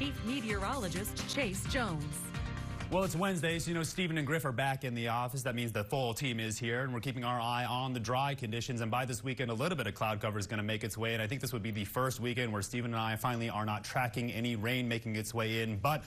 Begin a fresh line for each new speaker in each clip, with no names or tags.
Chief Meteorologist Chase Jones.
Well, it's Wednesday, so Stephen and Griff are back in the office. That means the full team is here, and we're keeping our eye on the dry conditions. And by this weekend, a little bit of cloud cover is going to make its way. And I think this would be the first weekend where Stephen and I finally are not tracking any rain making its way in. But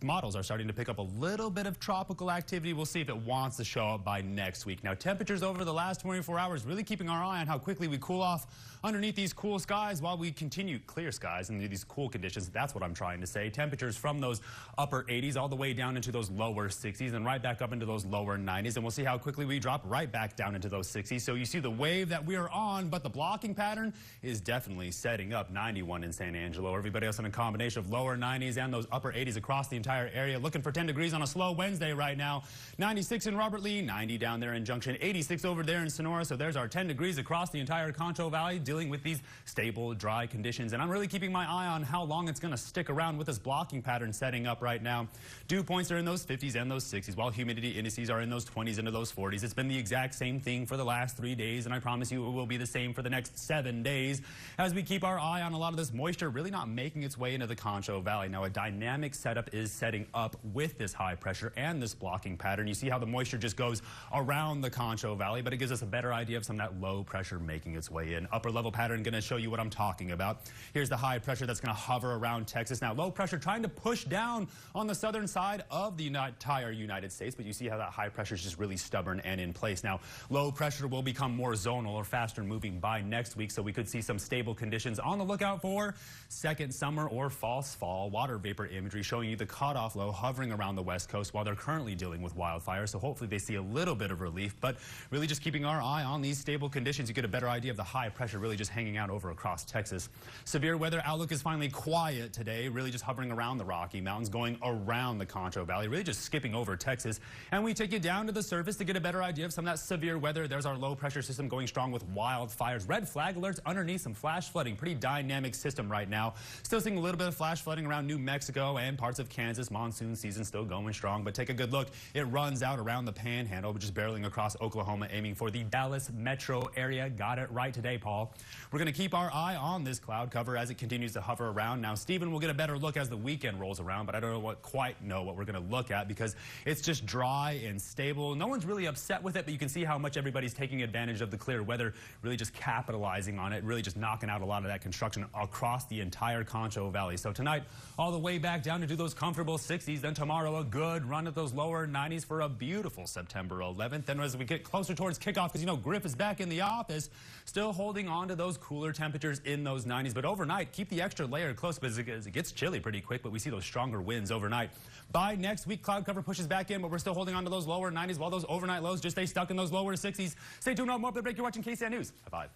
models are starting to pick up a little bit of tropical activity. We'll see if it wants to show up by next week. Now, temperatures over the last 24 hours, really keeping our eye on how quickly we cool off underneath these cool skies while we continue clear skies and these cool conditions. That's what I'm trying to say. Temperatures from those upper 80s all the way down into those lower 60s and right back up into those lower 90s. And we'll see how quickly we drop right back down into those 60s. So you see the wave that we are on, but the blocking pattern is definitely setting up. 91 in San Angelo. Everybody else in a combination of lower 90s and those upper 80s across the entire area. Looking for 10 degrees on a slow Wednesday right now. 96 in Robert Lee, 90 down there in Junction, 86 over there in Sonora. So there's our 10 degrees across the entire Concho Valley, dealing with these stable, dry conditions. And I'm really keeping my eye on how long it's going to stick around with this blocking pattern setting up right now. Dew points are in those 50s and those 60s, while humidity indices are in those 20s into those 40s. It's been the exact same thing for the last 3 days, and I promise you it will be the same for the next 7 days as we keep our eye on a lot of this moisture really not making its way into the Concho Valley. Now, a dynamic setup is setting up with this high pressure and this blocking pattern. You see how the moisture just goes around the Concho Valley, but it gives us a better idea of some of that low pressure making its way in. Upper level pattern going to show you what I'm talking about. Here's the high pressure that's going to hover around Texas. Now, low pressure trying to push down on the southern side of the entire United States, but you see how that high pressure is just really stubborn and in place. Now, low pressure will become more zonal or faster moving by next week, so we could see some stable conditions. On the lookout for second summer or false fall water vapor imagery showing you the cutoff low hovering around the west coast while they're currently dealing with wildfires. So hopefully they see a little bit of relief, but really just keeping our eye on these stable conditions. You get a better idea of the high pressure really just hanging out over across Texas. Severe weather outlook is finally quiet today, really just hovering around the Rocky Mountains, going around the Concho Valley, really just skipping over Texas. And we take you down to the surface to get a better idea of some of that severe weather. There's our low pressure system going strong with wildfires. Red flag alerts underneath, some flash flooding. Pretty dynamic system right now. Still seeing a little bit of flash flooding around New Mexico and parts of Kansas. Monsoon season still going strong, but take a good look. It runs out around the Panhandle, just barreling across Oklahoma, aiming for the Dallas metro area. Got it right today, Paul. We're going to keep our eye on this cloud cover as it continues to hover around. Now, Stephen will get a better look as the weekend rolls around, but I don't quite know what we're going to look at because it's just dry and stable. No one's really upset with it, but you can see how much everybody's taking advantage of the clear weather, really just capitalizing on it, really just knocking out a lot of that construction across the entire Concho Valley. So tonight, all the way back down to do those comfortable 60s. Then tomorrow, a good run at those lower 90s for a beautiful September 11th. Then as we get closer towards kickoff, because Griff is back in the office, still holding on to those cooler temperatures in those 90s. But overnight, keep the extra layer close because it gets chilly pretty quick, but we see those stronger winds overnight. By next week, cloud cover pushes back in, but we're still holding on to those lower 90s while those overnight lows just stay stuck in those lower 60s. Stay tuned on more up the break. You're watching KSAN News at 5.